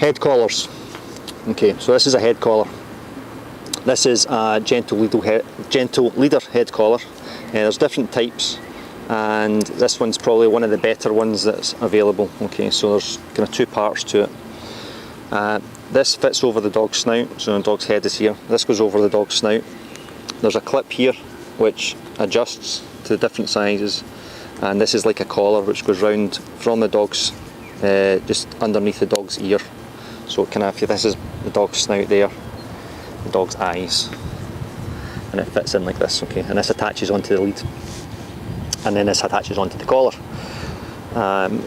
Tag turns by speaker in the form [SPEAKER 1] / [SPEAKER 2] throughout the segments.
[SPEAKER 1] Head collars. Okay, so this is a head collar. This is a gentle leader head collar. There's different types, and this one's probably one of the better ones that's available. Okay, so there's kind of two parts to it. This fits over the dog's snout, so the dog's head is here. This goes over the dog's snout. There's a clip here which adjusts to different sizes, and this is like a collar which goes round from the dog's just underneath the dog's ear. So kind of, this is the dog's snout there, the dog's eyes, and it fits in like this. Okay, and this attaches onto the lead, and then this attaches onto the collar.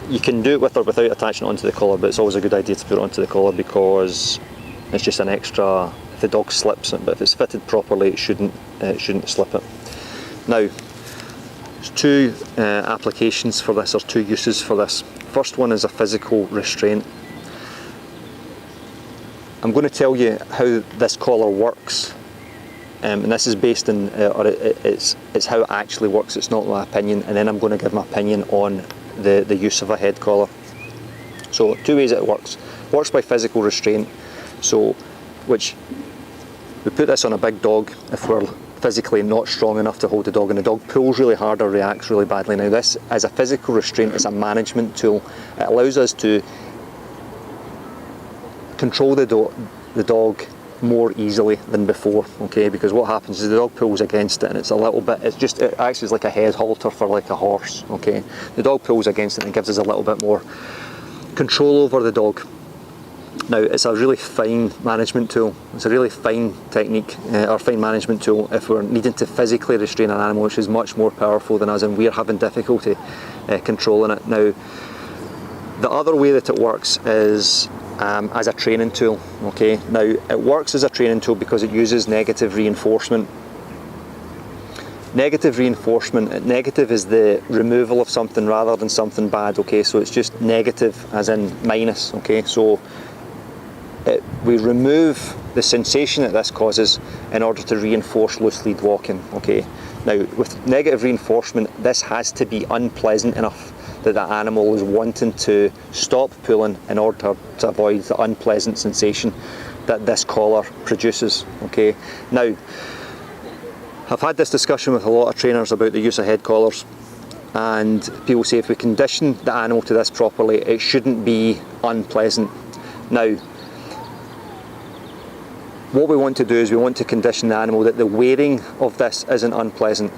[SPEAKER 1] You can do it with or without attaching it onto the collar, but it's always a good idea to put it onto the collar because it's just an extra. If the dog slips it, but if it's fitted properly, it shouldn't slip it. Now, there's two applications for this, or two uses for this. First one is a physical restraint. I'm going to tell you how this collar works, and this is based in, it's how it actually works. It's not my opinion, and then I'm going to give my opinion on the use of a head collar. So two ways it works. Works by physical restraint. So, which we put this on a big dog if we're physically not strong enough to hold the dog, and the dog pulls really hard or reacts really badly. Now, this as a physical restraint is a management tool. It allows us to control the dog more easily than before, okay, because what happens is the dog pulls against it, and it's a little bit, it acts as like a head halter for like a horse, okay. The dog pulls against it and it gives us a little bit more control over the dog. Now, it's a really fine management tool. It's a really fine technique, or fine management tool if we're needing to physically restrain an animal, which is much more powerful than us, and we're having difficulty controlling it. Now, the other way that it works is as a training tool. Okay, now it works as a training tool because it uses negative reinforcement. Negative reinforcement, negative is the removal of something rather than something bad. Okay, so it's just negative as in minus. Okay, so we remove the sensation that this causes in order to reinforce loose lead walking. Okay, now with negative reinforcement, this has to be unpleasant enough that the animal is wanting to stop pulling in order to avoid the unpleasant sensation that this collar produces. Okay, now I've had this discussion with a lot of trainers about the use of head collars, and people say if we condition the animal to this properly, it shouldn't be unpleasant. Now, what we want to do is we want to condition the animal that the wearing of this isn't unpleasant,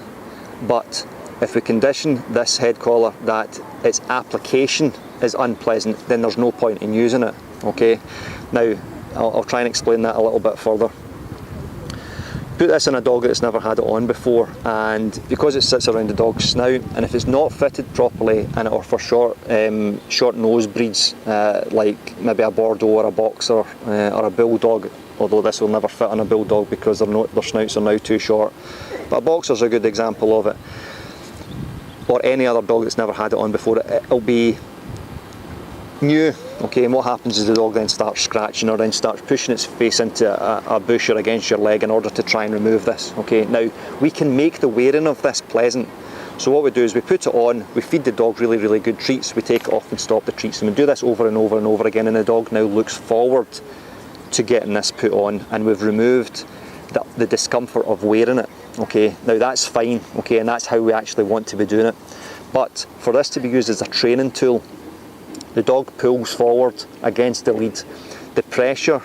[SPEAKER 1] but if we condition this head collar that its application is unpleasant, then there's no point in using it. Okay, now I'll try and explain that a little bit further. Put this in a dog that's never had it on before, and because it sits around the dog's snout, and if it's not fitted properly, or for short nose breeds, like maybe a Bordeaux or a Boxer or a Bulldog, although this will never fit on a Bulldog because their snouts are now too short, but a Boxer's a good example of it, or any other dog that's never had it on before, it'll be new. Okay, and what happens is the dog then starts scratching or then starts pushing its face into a bush or against your leg in order to try and remove this. Okay, now we can make the wearing of this pleasant. So what we do is we put it on, we feed the dog really, really good treats, we take it off and stop the treats, and we do this over and over and over again, and the dog now looks forward to getting this put on, and we've removed the discomfort of wearing it. Okay, now that's fine, okay, and that's how we actually want to be doing it. But for this to be used as a training tool, the dog pulls forward against the lead. The pressure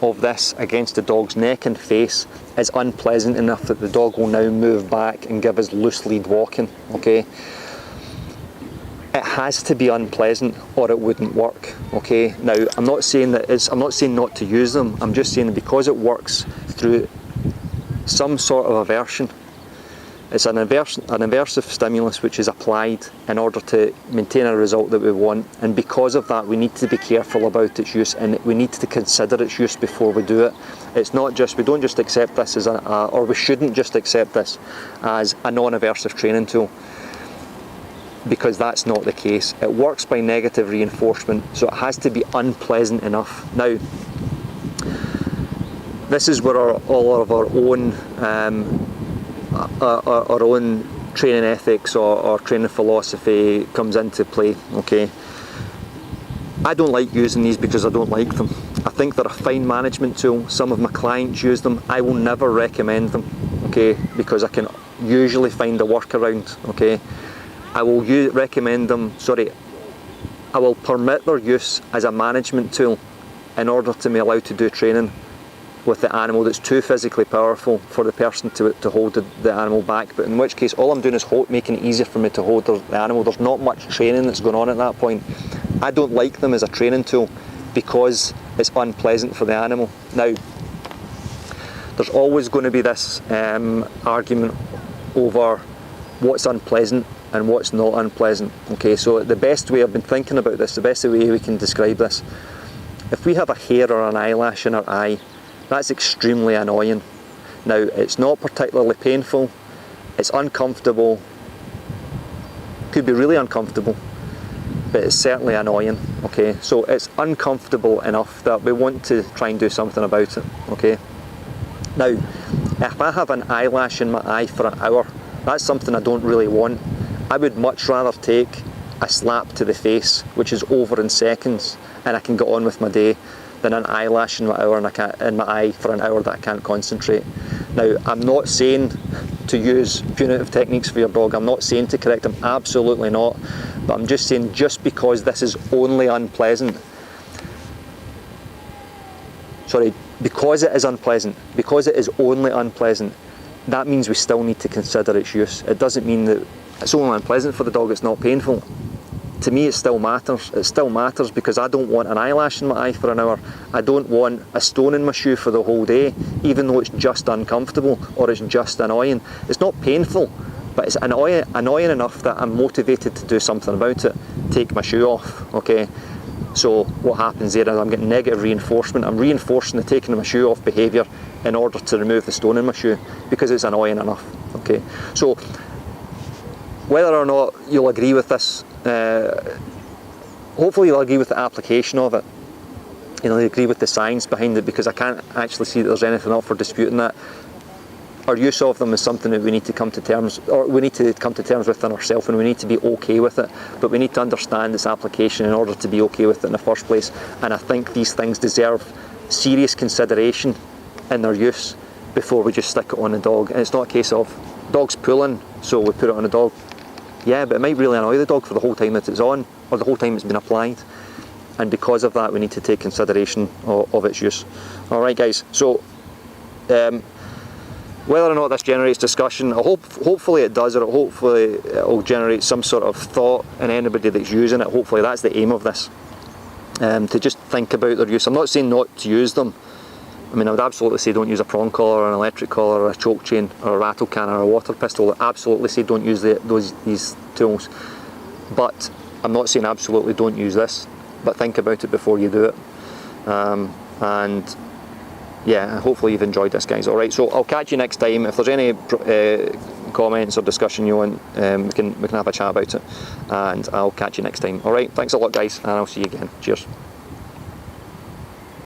[SPEAKER 1] of this against the dog's neck and face is unpleasant enough that the dog will now move back and give us loose lead walking. Okay, it has to be unpleasant or it wouldn't work. Okay, now I'm not saying not to use them. I'm just saying that because it works through some sort of aversion. It's an aversive stimulus which is applied in order to maintain a result that we want, and because of that we need to be careful about its use, and we need to consider its use before we do it. It's not just, we don't just accept this as or we shouldn't just accept this as a non-aversive training tool, because that's not the case. It works by negative reinforcement, so it has to be unpleasant enough. Now, this is where all of our own training ethics or training philosophy comes into play. Okay, I don't like using these because I don't like them. I think they're a fine management tool. Some of my clients use them. I will never recommend them, okay, because I can usually find a workaround, okay. I will recommend them, I will permit their use as a management tool in order to be allowed to do training with the animal that's too physically powerful for the person to hold the animal back, but in which case all I'm doing is making it easier for me to hold the animal. There's not much training that's going on at that point. I don't like them as a training tool because it's unpleasant for the animal. Now, there's always going to be this argument over what's unpleasant and what's not unpleasant. Okay, so the best way I've been thinking about this, the best way we can describe this, if we have a hair or an eyelash in our eye, that's extremely annoying. Now, it's not particularly painful, it's uncomfortable, could be really uncomfortable, but it's certainly annoying, okay? So it's uncomfortable enough that we want to try and do something about it, okay? Now, if I have an eyelash in my eye for an hour, that's something I don't really want. I would much rather take a slap to the face, which is over in seconds, and I can get on with my day, than an eyelash in my eye for an hour that I can't concentrate. Now, I'm not saying to use punitive techniques for your dog. I'm not saying to correct them, absolutely not. But I'm just saying, just because this is only unpleasant, because it is unpleasant, because it is only unpleasant, that means we still need to consider its use. It doesn't mean that it's only unpleasant for the dog, it's not painful. To me, it still matters. It still matters because I don't want an eyelash in my eye for an hour. I don't want a stone in my shoe for the whole day, even though it's just uncomfortable or it's just annoying. It's not painful, but it's annoying enough that I'm motivated to do something about it. Take my shoe off, okay? So what happens there is I'm getting negative reinforcement. I'm reinforcing the taking of my shoe off behaviour in order to remove the stone in my shoe because it's annoying enough, okay? So whether or not you'll agree with this, hopefully you'll agree with the application of it. You'll agree with the science behind it, because I can't actually see that there's anything up for disputing that. Our use of them is something that we need to come to terms with in ourselves, and we need to be okay with it. But we need to understand its application in order to be okay with it in the first place. And I think these things deserve serious consideration in their use before we just stick it on the dog. And it's not a case of dog's pulling, so we put it on the dog. Yeah, but it might really annoy the dog for the whole time that it's on, or the whole time it's been applied. And because of that, we need to take consideration of its use. Alright guys, so whether or not this generates discussion, hopefully it does, or hopefully it will generate some sort of thought in anybody that's using it. Hopefully that's the aim of this, to just think about their use. I'm not saying not to use them. I mean, I would absolutely say don't use a prong collar, or an electric collar, or a choke chain, or a rattle can, or a water pistol. I absolutely say don't use these tools. But I'm not saying absolutely don't use this, but think about it before you do it. And yeah, hopefully you've enjoyed this, guys. Alright, so I'll catch you next time. If there's any comments or discussion you want, we can have a chat about it, and I'll catch you next time. Alright, thanks a lot guys, and I'll see you again. Cheers.